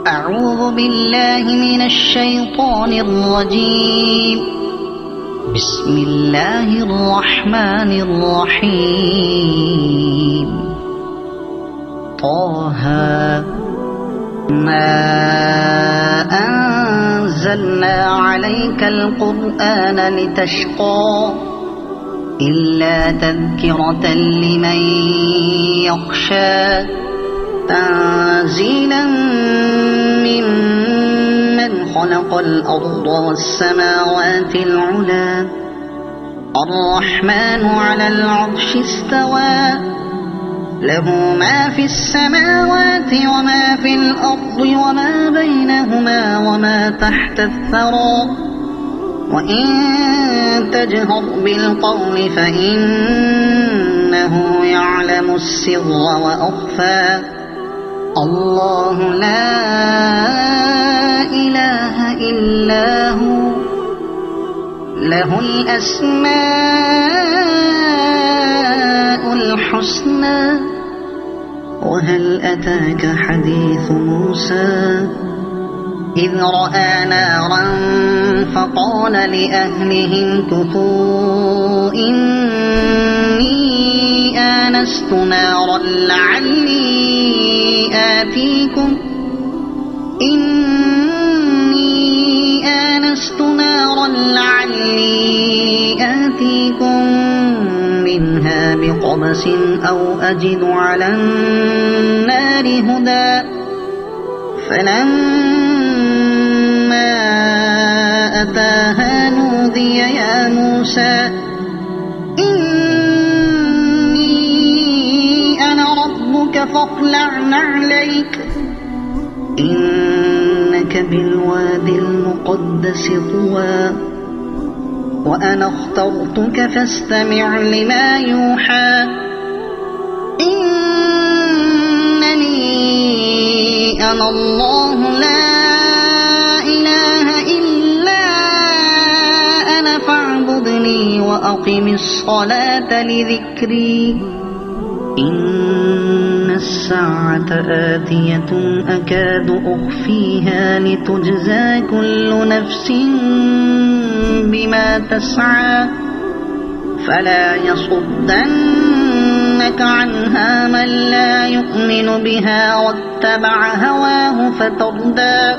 أعوذ بالله من الشيطان الرجيم. بسم الله الرحمن الرحيم. طه ما أنزلنا عليك القرآن لتشقى إلا تذكرة لمن يخشى تنزيلا ممن خلق الأرض والسماوات العلى الرحمن على العرش استوى له ما في السماوات وما في الأرض وما بينهما وما تحت الثرى وإن تجهر بالقول فإنه يعلم السر وأخفى الله لا إله إلا هو له الأسماء الحسنى. وهل أتاك حديث موسى إذ رأى نارا فقال لأهلهم كثوا إني آنست نارا لعلي آتيكم منها بقبس أو أجد على النار هدى. فلما أتاها نودي يا موسى إني أنا ربك فاخلع نعليك إنك بالوادي المقدس طوى وأنا اخترتك فاستمع لما يوحى إنني أنا الله لا إله إلا أنا فاعبدني وأقم الصلاة لذكري إن الساعة آتية أكاد أخفيها لتجزى كل نفس بما تسعى فلا يصدنك عنها من لا يؤمن بها واتبع هواه فتردى.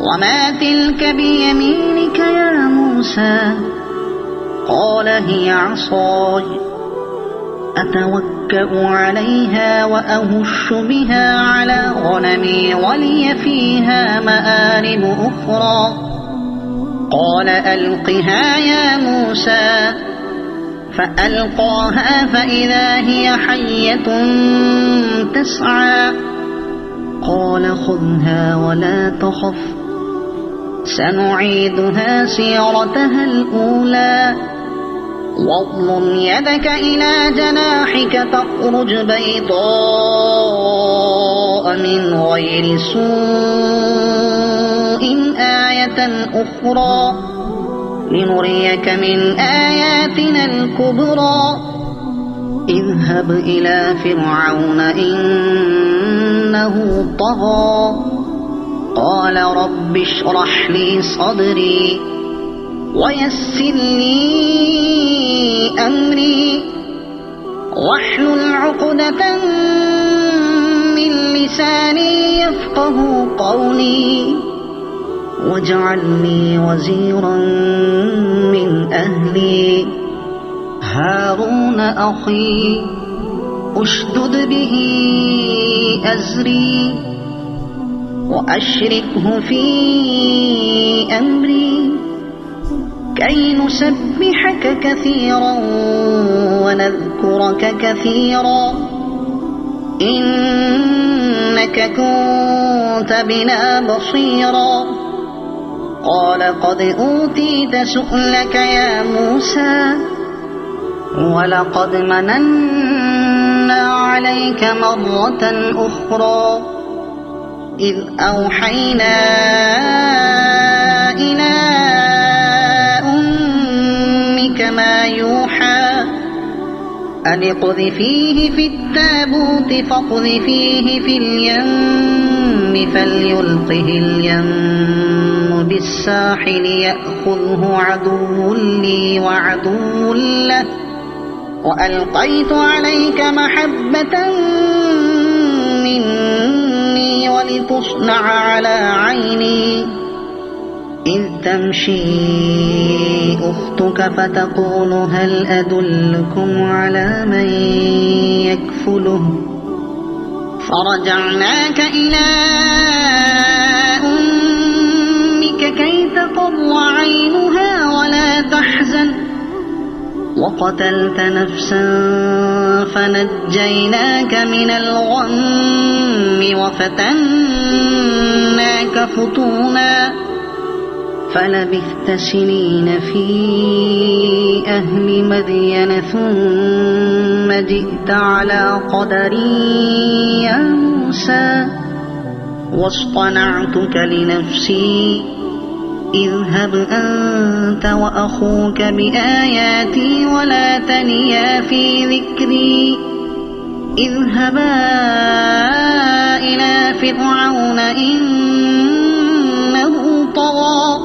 وما تلك بيمينك يا موسى قال هي عصاي أتوكأ عليها وأهش بها على غنمي ولي فيها مآرب أخرى. قال ألقها يا موسى فألقاها فإذا هي حية تسعى. قال خذها ولا تخف سنعيدها سيرتها الأولى واضمم يدك إلى جناحك تخرج بيضاء من غير سوء آية أخرى لنريك من آياتنا الكبرى. اذهب إلى فرعون إنه طغى قال رب اشرح لي صدري ويسر لي أمري واحلل عقدة من لساني يفقه قولي واجعل لي وزيرا من أهلي هارون أخي أشدد به أزري وأشركه في أمري كي نسبحك كثيرا ونذكرك كثيرا إنك كنت بنا بصيرا. قال قد أوتيت سؤلك يا موسى ولقد مننا عليك مرة أخرى إذ أوحينا إلى أمك ما يوحى أن اقذفيه في التابوت فاقذفيه في اليم فليلقه اليم بالساحل يأخذه عدو لي وعدو له وألقيت عليك محبة مني ولتصنع على عيني إذ تمشي أختك فتقول هل أدلكم على من يكفله فرجعناك إلى أمك كي تقر عينها ولا تحزن وقتلت نفسا فنجيناك من الغم وفتناك فتونا فلبثت سنين في أهل مدين ثم جئت على قدري يا موسى واصطنعتك لنفسي اذهب أنت وأخوك بآياتي ولا تنيا في ذكري اذهبا إلى فرعون إنه طغى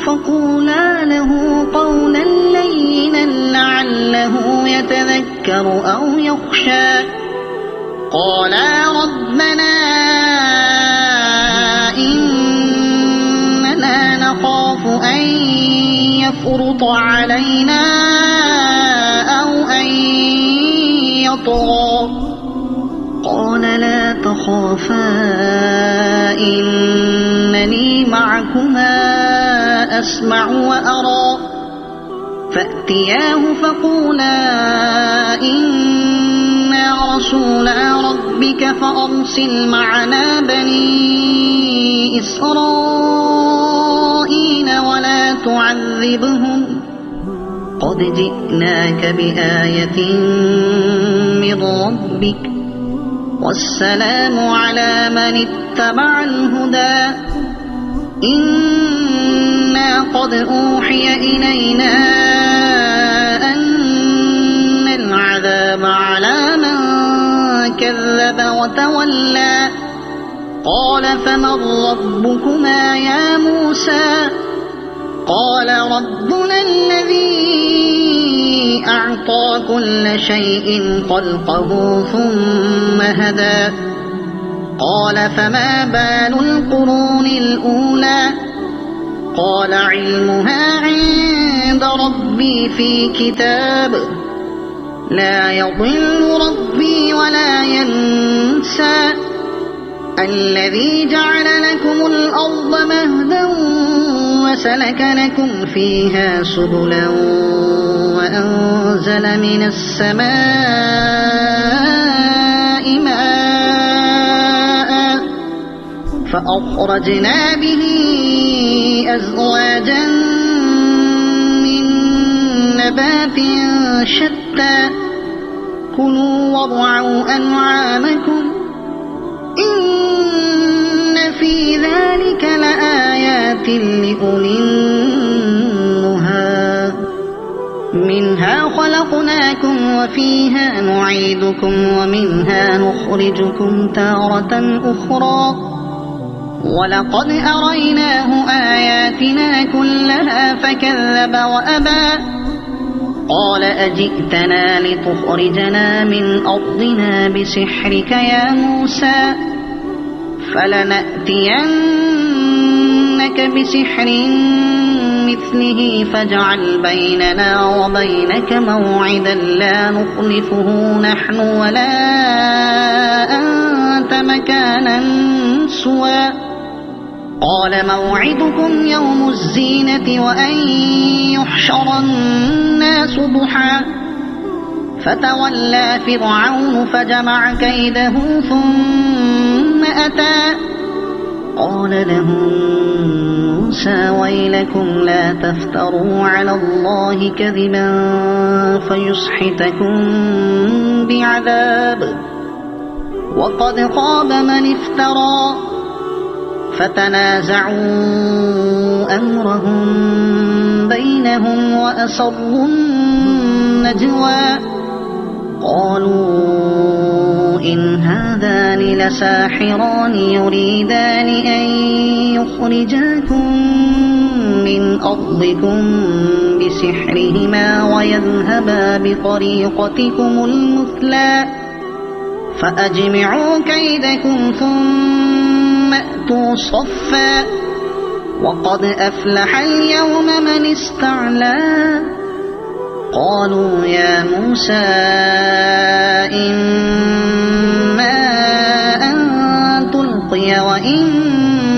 فقولا له قولا لينا لعله يتذكر أو يخشى قالا ربنا إننا نخاف أن يفرط علينا أو أن يطغى قال لا تخافا إنني معكما أسمع وأرى فأتياه فقولا إنا رسولا ربك فأرسل معنا بني إسرائيل ولا تعذبهم قد جئناك بآية من ربك والسلام على من اتبع الهدى إنا قد أوحي إلينا أن العذاب على من كذب وتولى قال فمن ربكما يا موسى قال ربنا الذي أعطى كل شيء خلقه ثم هدى قال فما بال القرون الأولى قال علمها عند ربي في كتاب لا يضل ربي ولا ينسى الذي جعل لكم الأرض مهدا وسلك لكم فيها سبلا وأنزل من السماء ماء فأخرجنا به أزواجا من نبات شتى كلوا وارعوا أنعامكم إن في ذلك لآيات لأولي النهى منها خلقناكم وفيها نعيدكم ومنها نخرجكم تارة أخرى ولقد أريناه آياتنا كلها فكذب وأبى قال أجئتنا لتخرجنا من أرضنا بسحرك يا موسى فلنأتينك بسحر مثله فاجعل بيننا وبينك موعدا لا نخلفه نحن ولا أنت مكانا سوى قال موعدكم يوم الزينة وأن يحشر الناس ضحى فتولى فرعون فجمع كيده ثم أتى قال لهم موسى ويلكم لا تفتروا على الله كذبا فيسحتكم بعذاب وقد خاب من افترى فتنازعوا أمرهم بينهم وأسروا النجوى قالوا إن هذان لساحران يريدان أن يخرجاكم من أرضكم بسحرهما ويذهبا بطريقتكم المثلى فأجمعوا كيدكم ثم أتوا صفا وقد أفلح اليوم من استعلى قالوا يا موسى إما أن تلقي وإما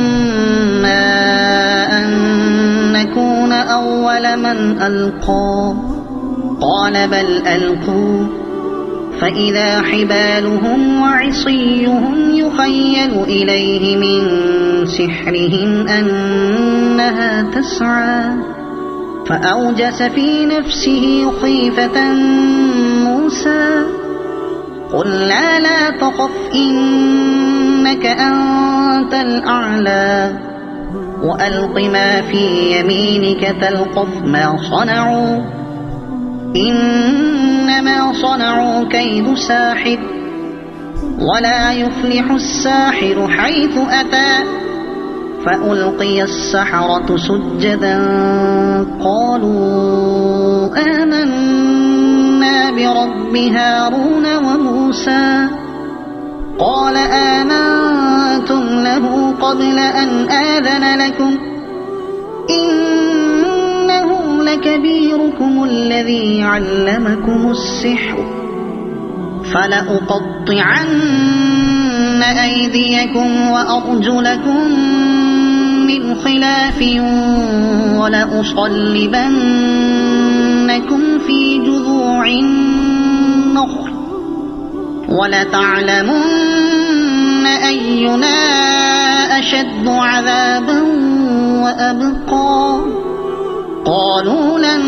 أن نكون أول من ألقى قال بل ألقوا فإذا حبالهم وعصيهم يخيل إليه من سحرهم أنها تسعى فأوجس في نفسه خيفة موسى قلنا لا تخف إنك أنت الأعلى وألق ما في يمينك تلقف ما صنعوا إنما صنعوا كيد ساحر ولا يفلح الساحر حيث أتى فألقي السحرة سجدا قالوا آمنا برب هارون وموسى قال آمنتم له قبل أن آذن لكم إنه لكبيركم الذي علمكم السحر فلأقطعن أيديكم وأرجلكم من خلاف ولأصلبنكم في جذوع النخل ولتعلمن أينا أشد عذابا وأبقى قالوا لن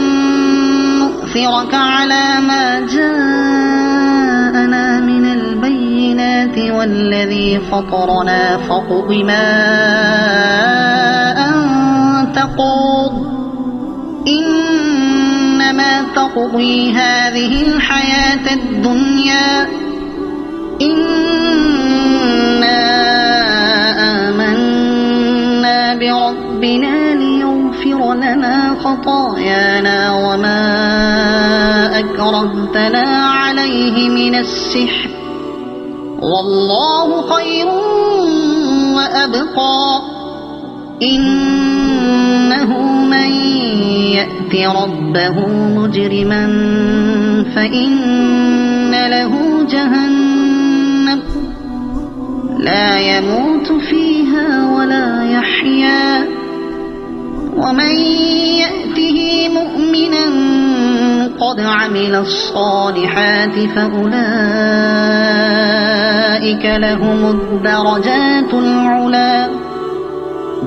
نؤثرك على ما جاءنا من البينات والذي فطرنا فاقض ما أنت قاض إنما تقضي هذه الحياة الدنيا إنا آمنا بربنا ليغفر لنا خطايانا وما أكرهتنا عليه من السحر والله خير وأبقى إنه من يأت ربه مجرما فإن له جهنم لا يموت فيها ولا يحيا ومن يأته مؤمنا قد عمل الصالحات فأولئك لهم الدرجات العلى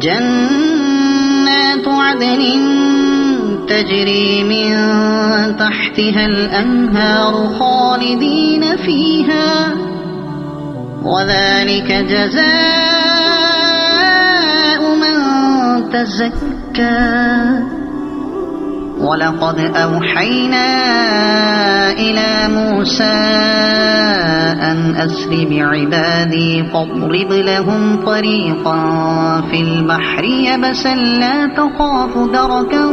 جنات عدن تجري من تحتها الأنهار خالدين فيها وذلك جزاء من تزكى ولقد أوحينا إلى موسى أن أسر بعبادي فاضرب لهم طريقا في البحر يبسا لا تخاف دركا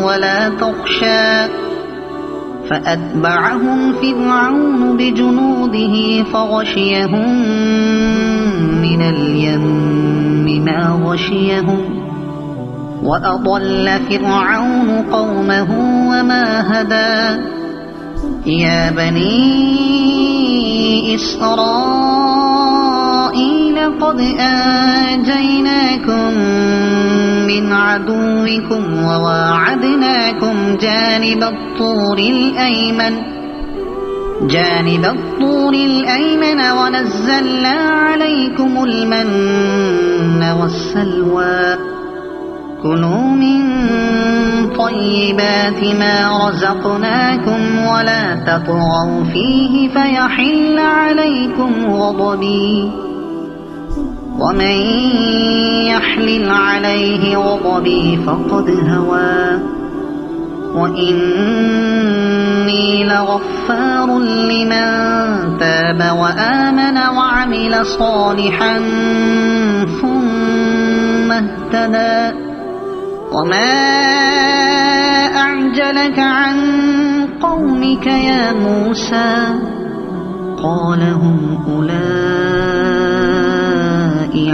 ولا تخشى فأتبعهم فرعون بجنوده فغشيهم من اليم ما غشيهم وأضل فرعون قومه وما هدى يا بني إسرائيل قد أنجيناكم من عدوكم وواعدناكم جانب الطور الأيمن ونزلنا عليكم المن والسلوى كلوا من طيبات ما رزقناكم ولا تطغوا فيه فيحل عليكم غضبي ومن يحلل عليه غضبي فقد هوى وإني لغفار لمن تاب وآمن وعمل وعمل صالحا ثم اهتدى وما أعجلك عن قومك يا موسى قال هم أولئك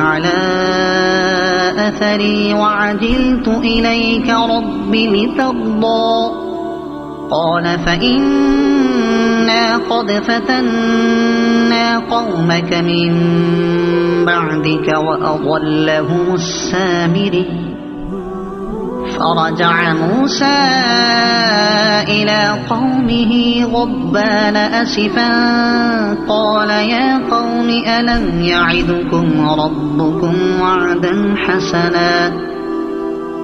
على أثري وعجلت إليك رب لترضى قال فإنا قد فتنا قومك من بعدك وأضلهم السامري فرجع موسى إلى قومه غضبان أسفا قال يا قوم ألم يعدكم ربكم وعدا حسنا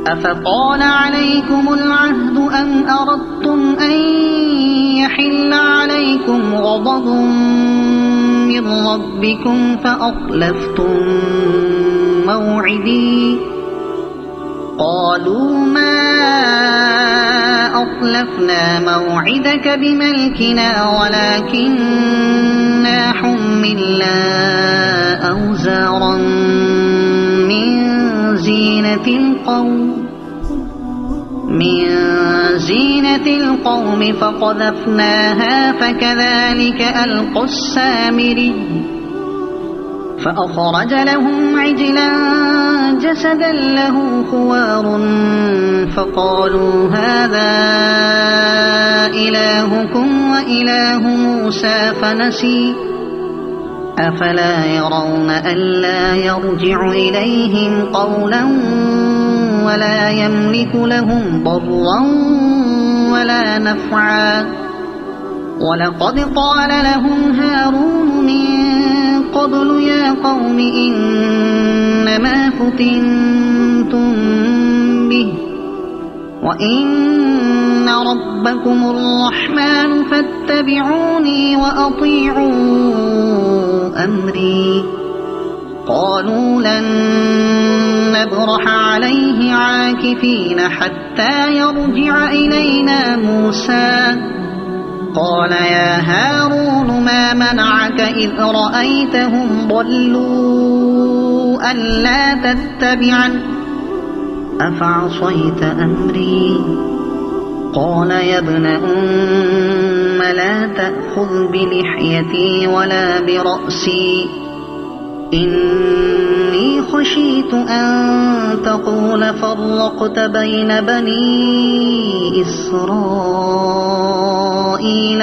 أفطال عليكم العهد أم أردتم أن يحل عليكم غضب من ربكم فأخلفتم موعدي قالوا ما أخلفنا موعدك بملكنا ولكننا حملنا أوزارا من زينة القوم فقذفناها فكذلك ألقى السامري فأخرج لهم عجلا جسدا له خوار فقالوا هذا إلهكم وإله موسى فنسي أفلا يرون ألا يرجع إليهم قولا ولا يملك لهم ضرا ولا نفعا ولقد قال لهم هارون من قبل يا قوم إنما فتنتم به وإن ربكم الرحمن فاتبعوني وأطيعوا أمري قالوا لن نبرح عليه عاكفين حتى يرجع إلينا موسى قال يا هارون ما منعك إذ رأيتهم ضلوا ألا تتبعن أفعصيت أمري قال يا ابن أم لا تأخذ بلحيتي ولا برأسي إني خشيت أن تقول فرقت بين بني إسرائيل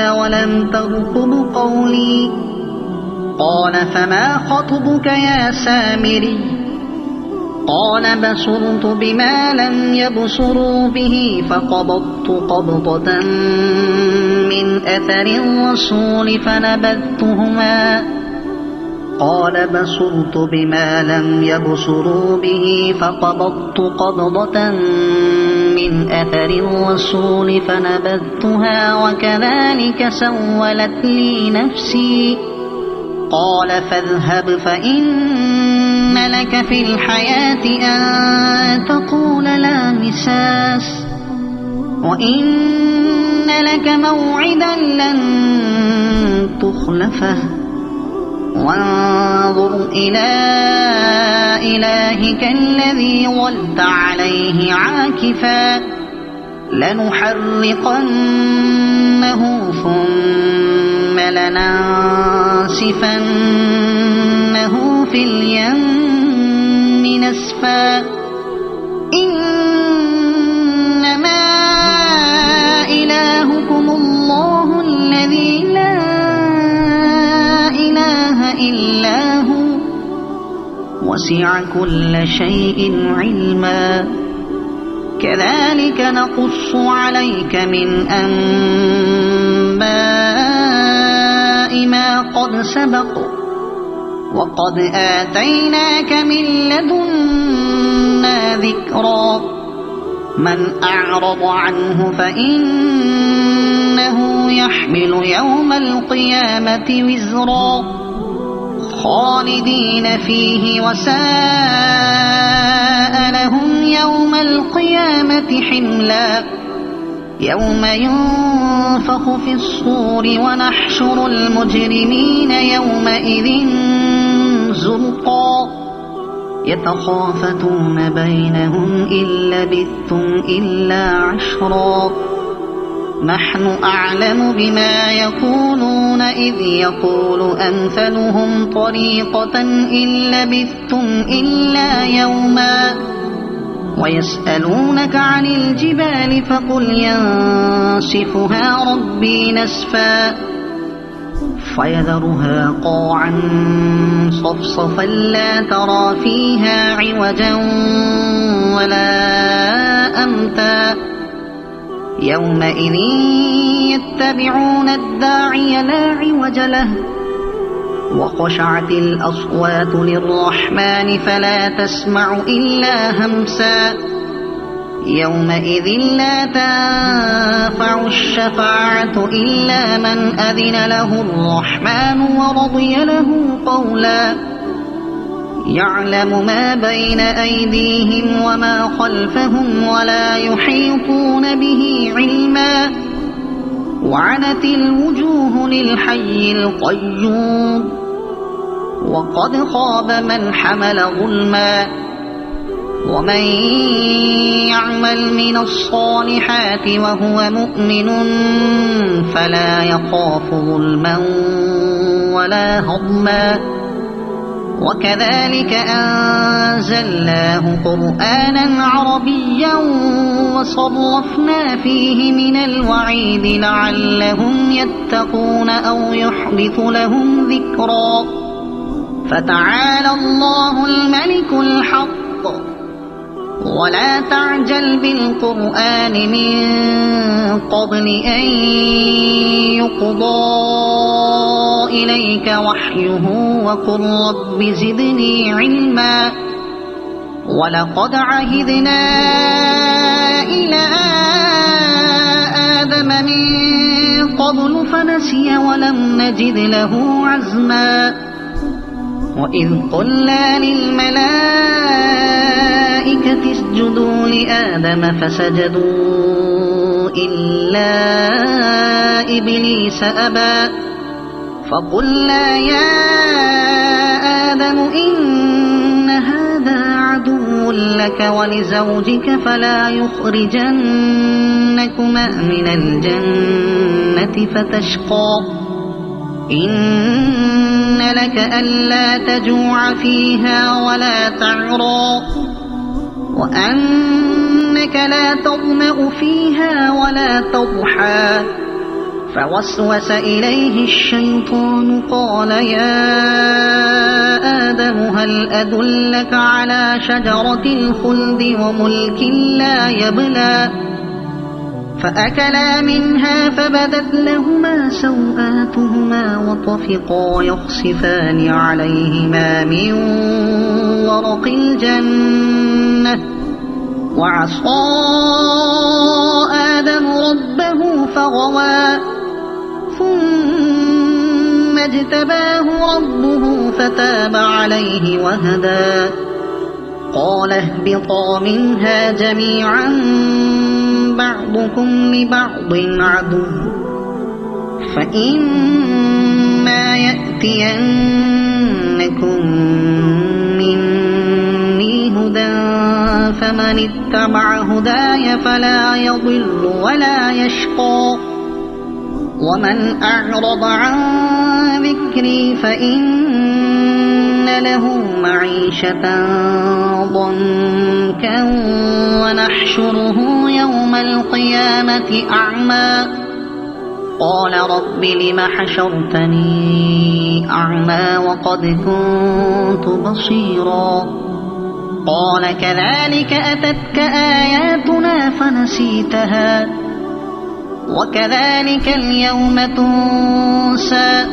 ولم ترقب قولي قال فما خطبك يا سامري قال بصرت بما لم يبصروا به فقبضت قبضة من أثر الرسول فنبذتهما قال بصرت بما لم يبصروا به فقبضت قبضة من أثر الرسول فنبذتها وكذلك سولت لي نفسي قال فاذهب فإن لك في الحياة أن تقول لا مساس وإن لك موعدا لن تخلفه وانظر إلى إلهك الذي ظلت عليه عاكفا لنحرقنه ثم لننسفنه في اليم نسفا إنما إلهكم الله الذي لا إله إلا هو وسع كل شيء علما كذلك نقص عليك من أنباء ما قد سبق وقد آتيناك من لدنا ذكرا من أعرض عنه فإنه يحمل يوم القيامة وزرا خالدين فيه وساء لهم يوم القيامة حملا يوم ينفخ في الصور ونحشر المجرمين يومئذ زرقا يتخافتون بينهم إن لبثتم إلا عشرا نحن أعلم بما يقولون إذ يقول أمثلهم طريقة إن لبثتم إلا يوما ويسألونك عن الجبال فقل ينسفها ربي نسفا فيذرها قاعا صفصفا لا ترى فيها عوجا ولا أمتا يومئذ يتبعون الداعي لا عوج له وخشعت الأصوات للرحمن فلا تسمع إلا همسا يومئذ لا تنفع الشفاعة إلا من أذن له الرحمن ورضي له قولا يعلم ما بين أيديهم وما خلفهم ولا يحيطون به علما وعنت الوجوه للحي القيوم وقد خاب من حمل ظلما ومن يعمل من الصالحات وهو مؤمن فلا يخاف ظلما ولا هضما وكذلك أنزلناه قرآنا عربيا وصرفنا فيه من الوعيد لعلهم يتقون أو يحدث لهم ذكرا فتعالى الله الملك الحق ولا تعجل بالقرآن من قبل أن يقضى إليك وحيه وقل رب زدني علما ولقد عهدنا إلى آدم من قبل فنسي ولم نجد له عزما وإذ قلنا للملائكة اسجدوا لآدم فسجدوا إلا إبليس أبى فقلنا يا آدم إن هذا عدو لك ولزوجك فلا يخرجنكما من الجنة فتشقى إن لك ألا تجوع فيها ولا تعرى وأنك لا تظمأ فيها ولا تضحى فوسوس إليه الشيطان قال يا آدم هل أدلك على شجرة الخلد وملك لا يبلى فأكلا منها فبدت لهما سوآتهما وطفقا يخصفان عليهما من ورق الجنة وعصى آدم ربه فغوى ثم اجتباه ربه فتاب عليه وهدى قال اهبطا منها جميعا بعضكم لبعض عدو فإما يأتينكم مني هدى فمن اتبع هداي فلا يضل ولا يشقى ومن أعرض عن ذكري فإن له معيشة ضنكا ونحشره يوم القيامة أعمى قال رب لم حشرتني أعمى وقد كنت بصيرا قال كذلك أتتك آياتنا فنسيتها وكذلك اليوم تنسى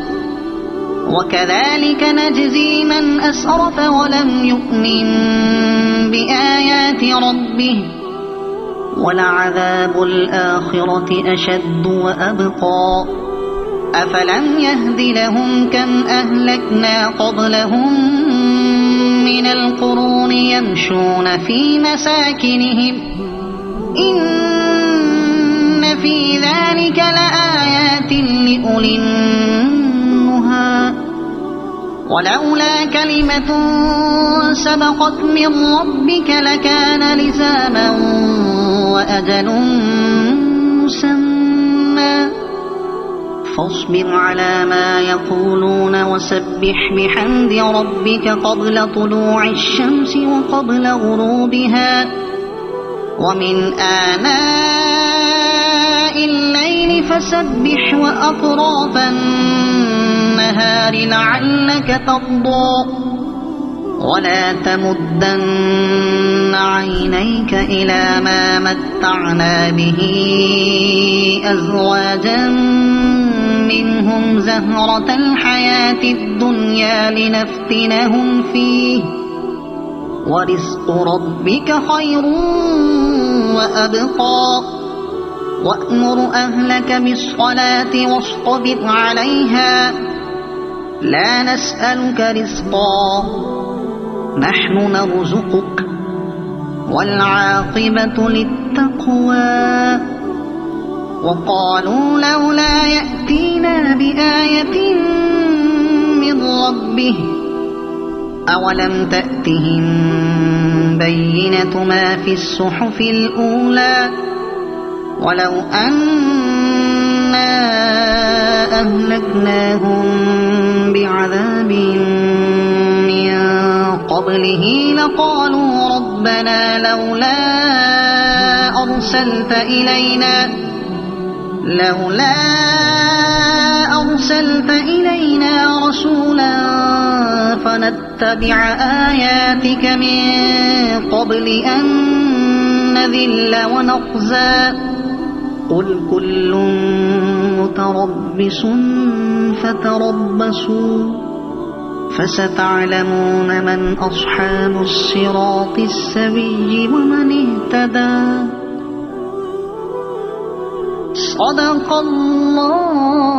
وكذلك نجزي من أسرف ولم يؤمن بآيات ربه ولعذاب الآخرة أشد وأبقى أفلم يهد لهم كم أهلكنا قبلهم من القرون يمشون في مساكنهم إن في ذلك لآيات لأولي النهى ولولا كلمة سبقت من ربك لكان لزاما وأجل مسمى فاصبر على ما يقولون وسبح بحمد ربك قبل طلوع الشمس وقبل غروبها ومن آناء الليل فسبح وأطراف النهار لعلك ترضى ولا تمدن عينيك إلى ما متعنا به أزواجا منهم زهرة الحياة الدنيا لنفتنهم فيه ورزق ربك خير وأبقى وأمر أهلك بالصلاة واصطبر عليها لا نسألك رزقا نحن نرزقك والعاقبة للتقوى وقالوا لولا يأتينا بآية من ربه أولم تأتهم بينة ما في الصحف الأولى ولو أنا أهلكناهم بعذاب من قبله لقالوا ربنا لولا أرسلت إلينا رسولا فنتبع آياتك من قبل أن نذل ونخزى قل كل متربص فتربصوا فستعلمون من أصحاب الصراط السوي ومن اهتدى صدق الله